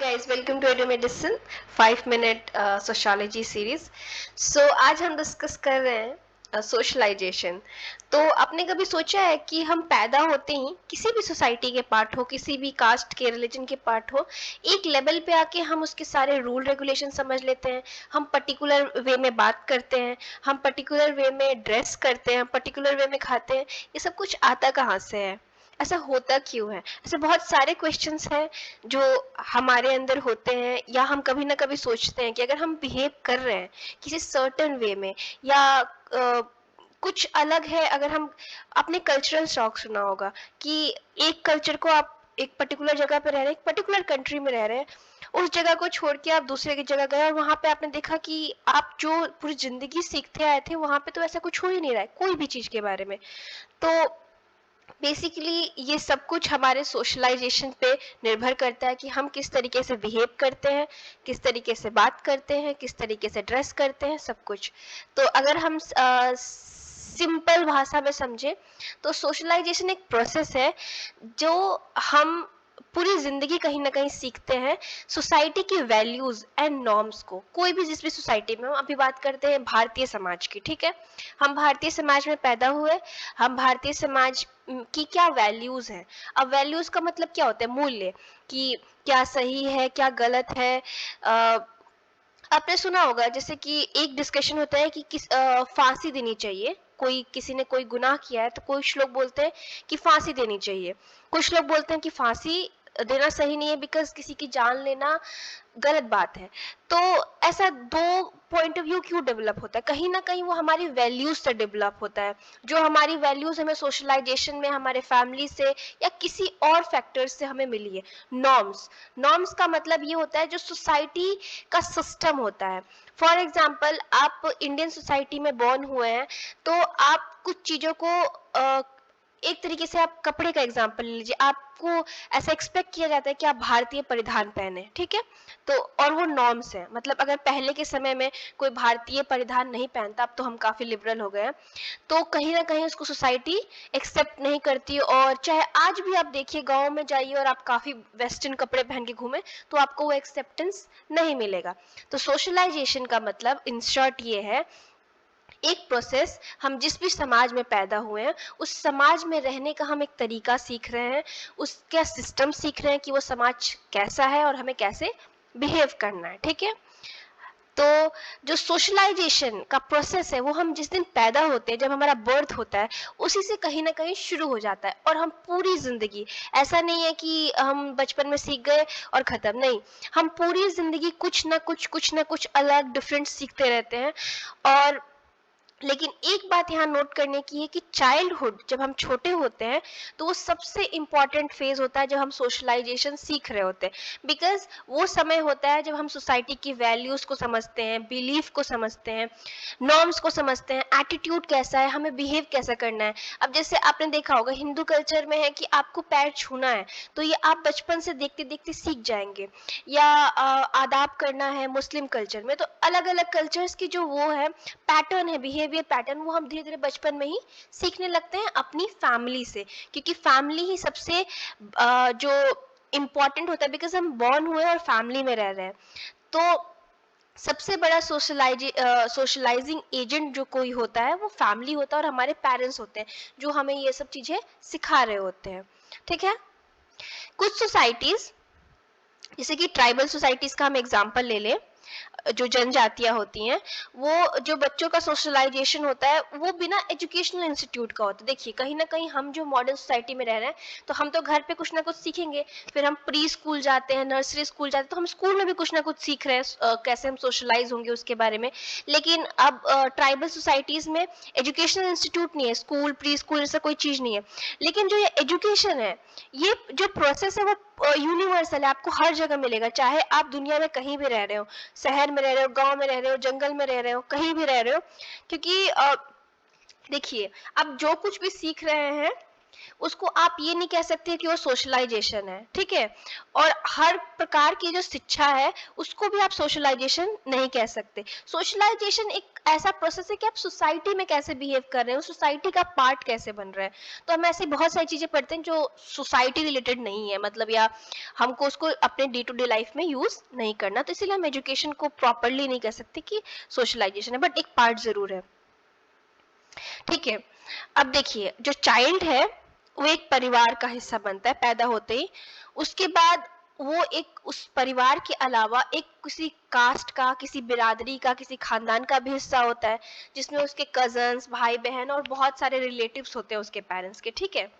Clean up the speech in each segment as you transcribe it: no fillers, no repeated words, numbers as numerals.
guys, welcome to Edu Medicine 5 minute sociology series. So आज हम discuss कर रहे हैं सोशलाइजेशन। तो आपने कभी सोचा है कि हम पैदा होते ही किसी भी सोसाइटी के पार्ट हो, किसी भी कास्ट के रिलीजन के पार्ट हो, एक लेवल पे आके हम उसके सारे रूल रेगुलेशन समझ लेते हैं, हम पर्टिकुलर वे में बात करते हैं, हम पर्टिकुलर वे में ड्रेस करते हैं, पर्टिकुलर वे में खाते हैं। ये सब कुछ आता कहाँ से है? ऐसा होता क्यों है? ऐसे बहुत सारे क्वेश्चंस हैं जो हमारे अंदर होते हैं, या हम कभी ना कभी सोचते हैं कि अगर हम बिहेव कर रहे हैं किसी सर्टेन वे में, या कुछ अलग है। अगर हम अपने कल्चरल शॉक सुना होगा कि एक कल्चर को आप एक पर्टिकुलर जगह पे रह रहे हैं, एक पर्टिकुलर कंट्री में रह रहे हैं, उस जगह को छोड़ के आप दूसरे की जगह गए और वहां पे आपने देखा कि आप जो पूरी जिंदगी सीखते आए थे वहां पे तो ऐसा कुछ हो ही नहीं रहा है कोई भी चीज के बारे में। तो बेसिकली ये सब कुछ हमारे सोशलाइजेशन पे निर्भर करता है कि हम किस तरीके से बिहेव करते हैं, किस तरीके से बात करते हैं, किस तरीके से ड्रेस करते हैं, सब कुछ। तो अगर हम सिंपल भाषा में समझे तो सोशलाइजेशन एक प्रोसेस है जो हम पूरी जिंदगी कहीं ना कहीं सीखते हैं सोसाइटी की वैल्यूज एंड नॉर्म्स को। कोई भी जिस भी सोसाइटी में, हम अभी बात करते हैं भारतीय समाज की, ठीक है। हम भारतीय समाज में पैदा हुए, हम भारतीय समाज की क्या वैल्यूज हैं। अब वैल्यूज का मतलब क्या होता है? मूल्य, कि क्या सही है, क्या गलत है। आपने सुना होगा जैसे कि एक डिस्कशन होता है कि फांसी देनी चाहिए, कोई किसी ने कोई गुनाह किया है तो कुछ लोग बोलते हैं कि फांसी देनी चाहिए, कुछ लोग बोलते हैं कि फांसी देना सही नहीं है बिकॉज किसी की जान लेना गलत बात है। तो ऐसा दो पॉइंट ऑफ व्यू क्यों डेवलप होता है? कहीं ना कहीं वो हमारी वैल्यूज से डेवलप होता है। जो हमारी वैल्यूज हमें सोशलाइजेशन में हमारे फैमिली से या किसी और फैक्टर्स से हमें मिली है। नॉर्म्स, नॉर्म्स का मतलब ये होता है जो सोसाइटी का सिस्टम होता है। फॉर एग्जाम्पल, आप इंडियन सोसाइटी में बॉर्न हुए हैं तो आप कुछ चीजों को एक तरीके से, आप कपड़े का एग्जाम्पल ले लीजिए, आपको ऐसा एक्सपेक्ट किया जाता है कि आप भारतीय परिधान पहने, ठीक है। तो और वो नॉर्म्स है, मतलब अगर पहले के समय में कोई भारतीय परिधान नहीं पहनता, अब तो हम काफी लिबरल हो गए हैं, तो कहीं ना कहीं उसको सोसाइटी एक्सेप्ट नहीं करती। और चाहे आज भी आप देखिए, गांव में जाइए और आप काफी वेस्टर्न कपड़े पहन के घूमे तो आपको वो एक्सेप्टेंस नहीं मिलेगा। तो सोशलाइजेशन का मतलब इन शॉर्ट ये है, एक प्रोसेस, हम जिस भी समाज में पैदा हुए हैं उस समाज में रहने का हम एक तरीका सीख रहे हैं, उसका सिस्टम सीख रहे हैं कि वो समाज कैसा है और हमें कैसे बिहेव करना है, ठीक है। तो जो सोशलाइजेशन का प्रोसेस है वो हम जिस दिन पैदा होते हैं, जब हमारा बर्थ होता है, उसी से कहीं ना कहीं शुरू हो जाता है। और हम पूरी जिंदगी, ऐसा नहीं है कि हम बचपन में सीख गए और खत्म, नहीं, हम पूरी जिंदगी कुछ ना कुछ अलग डिफरेंट सीखते रहते हैं। और लेकिन एक बात यहाँ नोट करने की है कि चाइल्डहुड, जब हम छोटे होते हैं तो वो सबसे इम्पॉर्टेंट फेज होता है जब हम सोशलाइजेशन सीख रहे होते हैं। बिकॉज वो समय होता है जब हम सोसाइटी की वैल्यूज को समझते हैं, बिलीफ को समझते हैं, नॉर्म्स को समझते हैं, एटीट्यूड कैसा है, हमें बिहेव कैसा करना है। अब जैसे आपने देखा होगा हिंदू कल्चर में है कि आपको पैर छूना है, तो ये आप बचपन से देखते देखते सीख जाएंगे। या आदाब करना है मुस्लिम कल्चर में, तो अलग अलग कल्चर्स की जो वो है पैटर्न है, बिहेवियर पैटर्न, वो हम धीरे धीरे बचपन में ही सीखने लगते हैं अपनी फैमिली से, क्योंकि फैमिली ही सबसे जो इम्पोर्टेंट होता है, बिकॉज हम बॉर्न हुए और फैमिली में रह रहे हैं। तो सबसे बड़ा सोशलाइजिंग एजेंट जो कोई होता है वो फैमिली होता है और हमारे पेरेंट्स होते हैं जो हमें ये सब चीजें सिखा रहे होते हैं, ठीक है। कुछ सोसाइटीज, जैसे कि ट्राइबल सोसाइटीज का हम एग्जांपल ले लें, जो जनजातियां होती हैं, वो जो बच्चों का सोशलाइजेशन होता है वो बिना एजुकेशनल इंस्टीट्यूट का होता है। देखिए कहीं ना कहीं हम जो मॉडर्न सोसाइटी में रह रहे हैं तो हम तो घर पे कुछ ना कुछ सीखेंगे, फिर हम प्री स्कूल जाते हैं, नर्सरी स्कूल जाते हैं, तो हम स्कूल में भी कुछ ना कुछ सीख रहे हैं कैसे हम सोशलाइज होंगे उसके बारे में। लेकिन अब ट्राइबल सोसाइटीज में एजुकेशनल इंस्टीट्यूट नहीं है, स्कूल प्री स्कूल ऐसा कोई चीज नहीं है। लेकिन जो ये एजुकेशन है, ये जो प्रोसेस है वो यूनिवर्सल है, आपको हर जगह मिलेगा, चाहे आप दुनिया में कहीं भी रह रहे हो, शहर में रह रहे हो, गांव में रह रहे हो, जंगल में रह रहे हो, कहीं भी रह रहे हो। क्योंकि देखिए अब जो कुछ भी सीख रहे हैं उसको आप ये नहीं कह सकते कि वो सोशलाइजेशन है, ठीक है। और हर प्रकार की जो शिक्षा है उसको भी आप सोशलाइजेशन नहीं कह सकते। सोशलाइजेशन एक ऐसा प्रोसेस है कि आप सोसाइटी में कैसे बिहेव कर रहे हो, सोसाइटी का पार्ट कैसे बन रहे हैं। तो हम ऐसी बहुत सारी चीजें पढ़ते हैं जो सोसाइटी रिलेटेड नहीं है, मतलब या हमको उसको अपने डे टू डे लाइफ में यूज नहीं करना, तो इसीलिए हम एजुकेशन को प्रॉपरली नहीं कह सकते कि सोशलाइजेशन है, बट एक पार्ट जरूर है, ठीक है। अब देखिए, जो चाइल्ड है वो एक परिवार का हिस्सा बनता है पैदा होते ही। उसके बाद वो एक उस परिवार के अलावा एक किसी कास्ट का, किसी बिरादरी का, किसी खानदान का भी हिस्सा होता है, जिसमें उसके कजन्स, भाई बहन और बहुत सारे रिलेटिव्स होते हैं उसके पेरेंट्स के, ठीक है।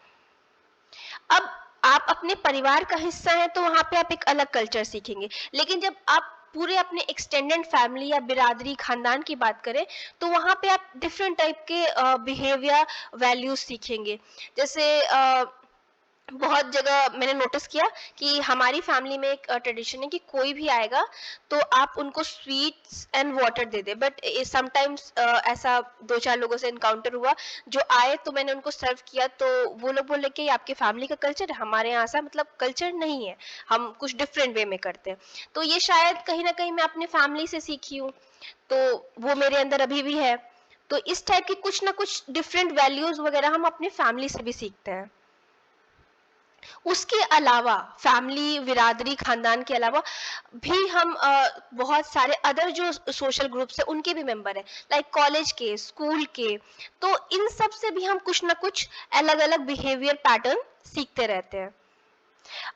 अब आप अपने परिवार का हिस्सा हैं तो वहां पे आप एक अलग कल्चर सीखेंगे, लेकिन जब आप पूरे अपने एक्सटेंडेड फैमिली या बिरादरी खानदान की बात करें तो वहां पे आप डिफरेंट टाइप के बिहेवियर वैल्यूज सीखेंगे। जैसे बहुत जगह मैंने नोटिस किया कि हमारी फैमिली में एक ट्रेडिशन है कि कोई भी आएगा तो आप उनको sweets and water they they, but sometimes ऐसा दो चार लोगों से इनकाउंटर हुआ, जो आए तो मैंने उनको सर्व किया तो वो लोग बोले कि आपके फैमिली का कल्चर है, हमारे यहाँ ऐसा मतलब कल्चर नहीं है, हम कुछ डिफरेंट वे में करते हैं। तो ये शायद कहीं ना कहीं मैं अपने फैमिली से सीखी हूँ, तो वो मेरे अंदर अभी भी है। तो इस टाइप की कुछ ना कुछ डिफरेंट वैल्यूज वगैरह हम अपने फैमिली से भी सीखते हैं। उसके अलावा फैमिली, बिरादरी, खानदान के अलावा भी हम बहुत सारे अदर जो सोशल ग्रुप्स है उनके भी मेंबर हैं, लाइक कॉलेज के, स्कूल के। तो इन सब से भी हम कुछ ना कुछ अलग अलग बिहेवियर पैटर्न सीखते रहते हैं।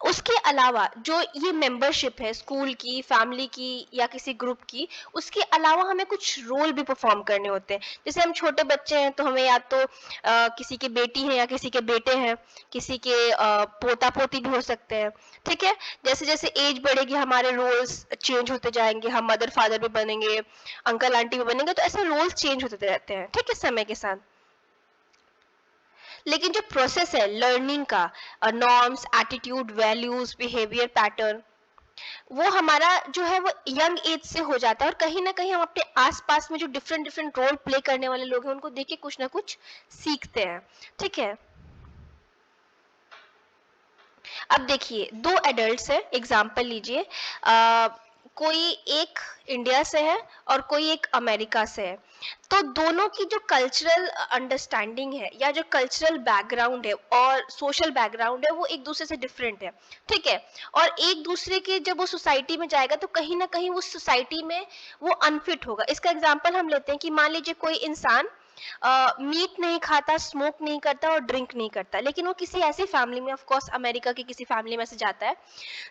उसके अलावा जो ये मेंबरशिप है स्कूल की, फैमिली की या किसी ग्रुप की, उसके अलावा हमें कुछ रोल भी परफॉर्म करने होते हैं। जैसे हम छोटे बच्चे हैं तो हमें या तो किसी की बेटी है या किसी के बेटे हैं, किसी के पोता पोती भी हो सकते हैं, ठीक है। जैसे जैसे एज बढ़ेगी हमारे रोल्स चेंज होते जाएंगे, हम मदर फादर भी बनेंगे, अंकल आंटी भी बनेंगे, तो ऐसे रोल्स चेंज होते रहते हैं, ठीक है, समय के साथ। लेकिन जो प्रोसेस है लर्निंग का, norms, attitude, values, behaviour pattern, वो हमारा जो है वो यंग एज से हो जाता है, और कहीं ना कहीं हम अपने आसपास में जो डिफरेंट डिफरेंट रोल प्ले करने वाले लोग हैं उनको देख के कुछ ना कुछ सीखते हैं, ठीक है। अब देखिए, दो एडल्ट्स है, एग्जाम्पल लीजिए, कोई एक इंडिया से है और कोई एक अमेरिका से है। तो दोनों की जो कल्चरल अंडरस्टैंडिंग है या जो कल्चरल बैकग्राउंड है और सोशल बैकग्राउंड है वो एक दूसरे से डिफरेंट है, ठीक है। और एक दूसरे के जब वो सोसाइटी में जाएगा तो कहीं ना कहीं उस सोसाइटी में वो अनफिट होगा। इसका एग्जाम्पल हम लेते हैं कि मान लीजिए कोई इंसान मीट नहीं खाता, स्मोक नहीं करता और ड्रिंक नहीं करता, लेकिन वो किसी ऐसी फैमिली में, ऑफ कोर्स अमेरिका की किसी फैमिली में से जाता है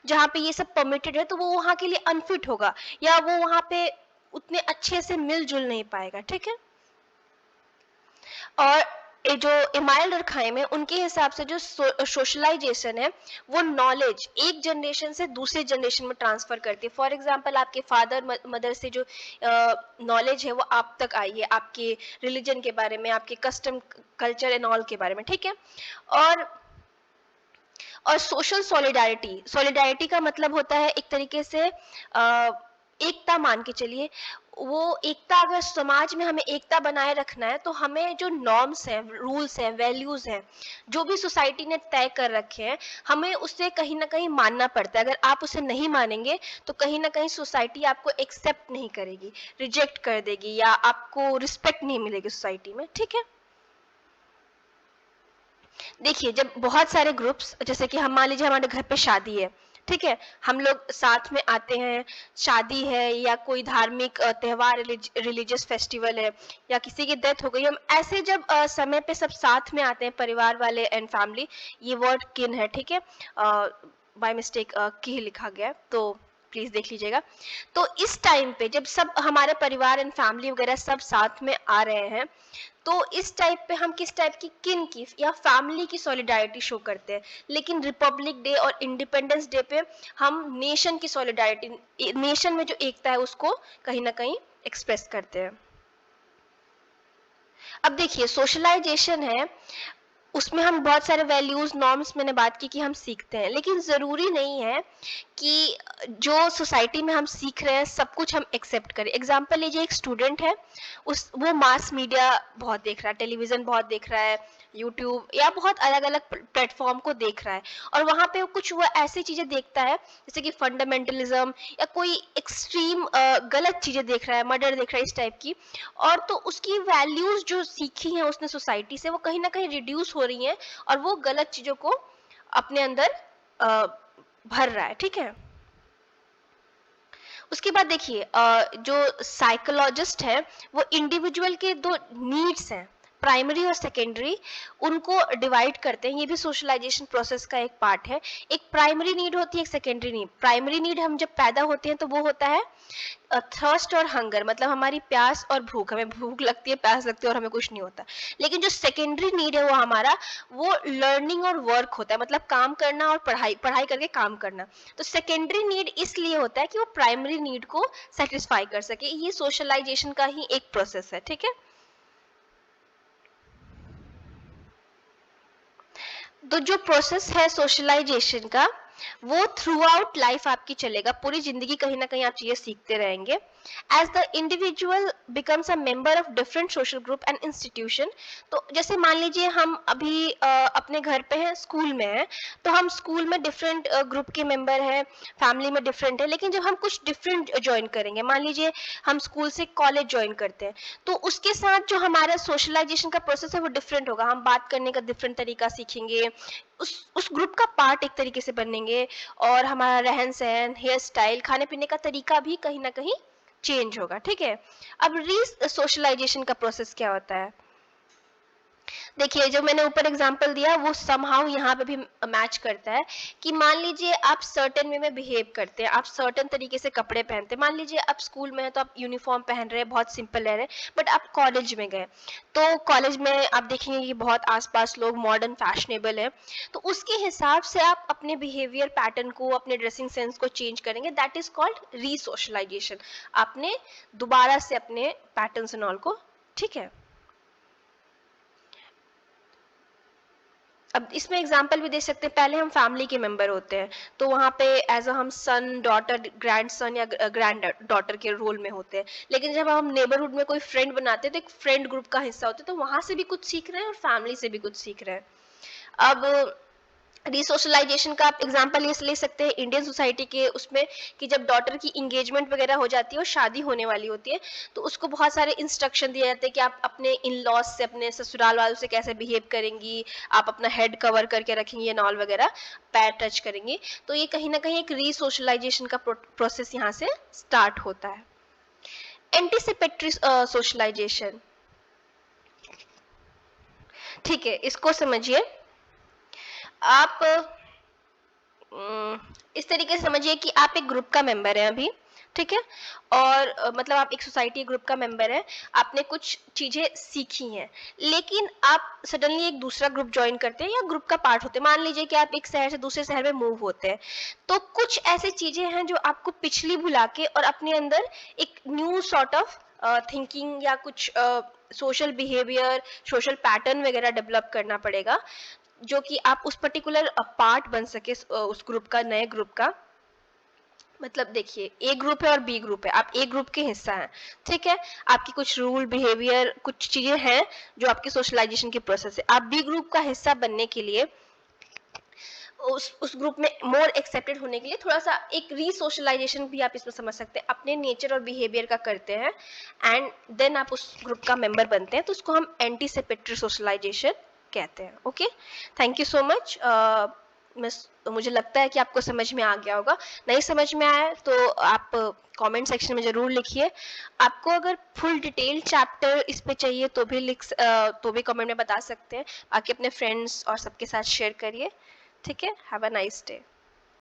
जहाँ पे ये सब परमिटेड है, तो वो वहाँ के लिए अनफिट होगा या वो वहाँ पे उतने अच्छे से मिलजुल नहीं पाएगा, ठीक है। और ये जो इमाइल और खाइम है उनके हिसाब से जो सोशलाइजेशन है वो नॉलेज एक जनरेशन से दूसरे जनरेशन में ट्रांसफर करती है। फॉर एग्जांपल आपके फादर मदर से जो नॉलेज है वो आप तक आई है, आपके रिलीजन के बारे में, आपके कस्टम कल्चर एंड ऑल के बारे में, ठीक है। और सोशल सॉलिडारिटी, सॉलिडारिटी का मतलब होता है एक तरीके से एकता, मान के चलिए वो एकता, अगर समाज में हमें एकता बनाए रखना है तो हमें जो नॉर्म्स हैं, रूल्स हैं, वैल्यूज हैं, जो भी सोसाइटी ने तय कर रखे हैं, हमें उसे कहीं ना कहीं मानना पड़ता है। अगर आप उसे नहीं मानेंगे तो कहीं ना कहीं सोसाइटी आपको एक्सेप्ट नहीं करेगी, रिजेक्ट कर देगी या आपको रिस्पेक्ट नहीं मिलेगी सोसाइटी में, ठीक है। देखिए, जब बहुत सारे ग्रुप्स, जैसे कि हम मान लीजिए हमारे घर पे शादी है, ठीक है, हम लोग साथ में आते हैं, शादी है या कोई धार्मिक त्योहार, रिलीजियस फेस्टिवल है या किसी की डेथ हो गई, हम ऐसे जब समय पे सब साथ में आते हैं, परिवार वाले एंड फैमिली, ये वर्ड किन है, ठीक है, बाय मिस्टेक की लिखा गया है, तो प्लीज देख लीजिएगा। तो इस टाइम पे जब सब हमारे परिवार एंड फैमिली वगैरह सब साथ में आ रहे हैं, तो इस टाइप पे हम किस टाइप की, किन की या फैमिली की सॉलिडारिटी शो करते हैं। लेकिन रिपब्लिक डे और इंडिपेंडेंस डे पे हम नेशन की सॉलिडारिटी, नेशन में जो एकता है उसको कहीं ना कहीं एक्सप्रेस करते हैं। अब देखिए, सोशलाइजेशन है, उसमें हम बहुत सारे वैल्यूज, नॉर्म्स, मैंने बात की कि हम सीखते हैं, लेकिन जरूरी नहीं है कि जो सोसाइटी में हम सीख रहे हैं सब कुछ हम एक्सेप्ट करें। एग्जाम्पल लीजिए, एक स्टूडेंट है, वो मास मीडिया बहुत देख रहा है, टेलीविजन बहुत देख रहा है, यूट्यूब या बहुत अलग अलग प्लेटफॉर्म को देख रहा है, और वहां पे कुछ वो ऐसी चीजें देखता है जैसे कि फंडामेंटलिज्म या कोई एक्सट्रीम गलत चीजें देख रहा है, मर्डर देख रहा है, इस टाइप की, और तो उसकी वैल्यूज जो सीखी हैं उसने सोसाइटी से, वो कहीं ना कहीं रिड्यूस हो रही हैं, और वो गलत चीजों को अपने अंदर भर रहा है। ठीक है, उसके बाद देखिए जो साइकोलॉजिस्ट है वो इंडिविजुअल के दो नीड्स हैं, प्राइमरी और सेकेंडरी, उनको डिवाइड करते हैं। ये भी सोशलाइजेशन प्रोसेस का एक पार्ट है। एक प्राइमरी नीड होती है, एक सेकेंडरी नीड। प्राइमरी नीड हम जब पैदा होते हैं तो वो होता है थर्स्ट और हंगर, मतलब हमारी प्यास और भूख, हमें भूख लगती है, प्यास लगती है और हमें कुछ नहीं होता। लेकिन जो सेकेंडरी नीड है वो हमारा, वो लर्निंग और वर्क होता है, मतलब काम करना और पढ़ाई, पढ़ाई करके काम करना। तो सेकेंडरी नीड इसलिए होता है कि वो प्राइमरी नीड को सेटिस्फाई कर सके। ये सोशलाइजेशन का ही एक प्रोसेस है। ठीक है, तो जो प्रोसेस है सोशलाइजेशन का, वो थ्रू आउट लाइफ आपकी चलेगा, पूरी जिंदगी कहीं ना कहीं आप चीजें सीखते रहेंगे। As the individual becomes a member of different social group and institution. तो जैसे मान लीजिए हम अभी अपने घर पे हैं, स्कूल में हैं, तो हम स्कूल में डिफरेंट ग्रुप के मेंबर हैं, फैमिली में डिफरेंट है, लेकिन जब हम कुछ डिफरेंट ज्वाइन करेंगे, मान लीजिए हम स्कूल से कॉलेज ज्वाइन करते हैं, तो उसके साथ जो हमारा सोशलाइजेशन का प्रोसेस है वो डिफरेंट होगा। हम बात करने का डिफरेंट तरीका सीखेंगे, उस ग्रुप का पार्ट एक तरीके से बनेंगे, और हमारा रहन सहन, हेयर स्टाइल, खाने पीने का तरीका भी कहीं ना कहीं चेंज होगा। ठीक है, अब री सोशलाइजेशन का प्रोसेस क्या होता है, देखिए जो मैंने ऊपर एग्जांपल दिया वो समहाउ यहाँ पे भी मैच करता है, कि मान लीजिए आप सर्टेन वे में बिहेव करते हैं, आप सर्टेन तरीके से कपड़े पहनते हैं। मान लीजिए आप स्कूल में हैं तो आप यूनिफॉर्म पहन रहे हैं, बहुत सिंपल रह रहे हैं, बट आप कॉलेज में गए तो कॉलेज में आप देखेंगे कि बहुत आसपास लोग मॉडर्न फैशनेबल है, तो उसके हिसाब से आप अपने बिहेवियर पैटर्न को, अपने ड्रेसिंग सेंस को चेंज करेंगे। That is called resocialisation. आपने दोबारा से अपने पैटर्न्स एंड ऑल को, ठीक है। अब इसमें एग्जाम्पल भी दे सकते हैं, पहले हम फैमिली के मेंबर होते हैं तो वहाँ पे एज अ हम सन, डॉटर, ग्रैंड सन या ग्रैंड डॉटर के रोल में होते हैं। लेकिन जब हम नेबरहुड में कोई फ्रेंड बनाते हैं तो एक फ्रेंड ग्रुप का हिस्सा होते हैं, तो वहां से भी कुछ सीख रहे हैं और फैमिली से भी कुछ सीख रहे हैं। अब रिसोशलाइजेशन का आप एग्जांपल ये ले सकते हैं इंडियन सोसाइटी के उसमें, कि जब डॉटर की इंगेजमेंट वगैरह हो जाती है और शादी होने वाली होती है, तो उसको बहुत सारे इंस्ट्रक्शन दिए जाते हैं कि आप अपने इन लॉज से, अपने ससुराल वालों से कैसे बिहेव करेंगी, आप अपना हेड कवर करके रखेंगी, नॉल वगैरह, पैर टच करेंगी। तो ये कहीं ना कहीं एक रिसोशलाइजेशन का प्रोसेस यहाँ से स्टार्ट होता है। एंटीसिपेटरी सोशलाइजेशन, ठीक है, इसको समझिए आप। इस तरीके से समझिए कि आप एक ग्रुप का मेंबर हैं अभी, ठीक है, और मतलब आप एक सोसाइटी ग्रुप का मेंबर है, आपने कुछ चीजें सीखी हैं, लेकिन आप सडनली एक दूसरा ग्रुप ज्वाइन करते हैं या ग्रुप का पार्ट होते हैं। मान लीजिए कि आप एक शहर से दूसरे शहर में मूव होते हैं, तो कुछ ऐसी चीजें हैं जो आपको पिछली भुला के और अपने अंदर एक न्यू सॉर्ट ऑफ थिंकिंग या कुछ सोशल बिहेवियर, सोशल पैटर्न वगैरह डेवलप करना पड़ेगा, जो कि आप उस पर्टिकुलर पार्ट बन सके उस ग्रुप का, नए ग्रुप का। मतलब देखिए, ए ग्रुप है और बी ग्रुप है, आप ए ग्रुप के हिस्सा हैं, ठीक है, आपकी कुछ रूल, बिहेवियर, कुछ चीजें हैं जो आपके सोशलाइजेशन की प्रोसेस है। आप बी ग्रुप का हिस्सा बनने के लिए, उस ग्रुप में मोर एक्सेप्टेड होने के लिए थोड़ा सा एक रीसोशलाइजेशन भी आप इसमें समझ सकते हैं, अपने नेचर और बिहेवियर का करते हैं, एंड देन आप उस ग्रुप का मेंबर बनते हैं, तो उसको हम एंटीसिपेटरी सोशलाइजेशन कहते हैं। Okay, thank you so much. मुझे लगता है कि आपको समझ में आ गया होगा। नहीं समझ में आया तो आप कमेंट सेक्शन में जरूर लिखिए। आपको अगर फुल डिटेल चैप्टर इस पे चाहिए तो भी कमेंट में बता सकते हैं। बाकी अपने फ्रेंड्स और सबके साथ शेयर करिए। ठीक है, हैव अ नाइस डे।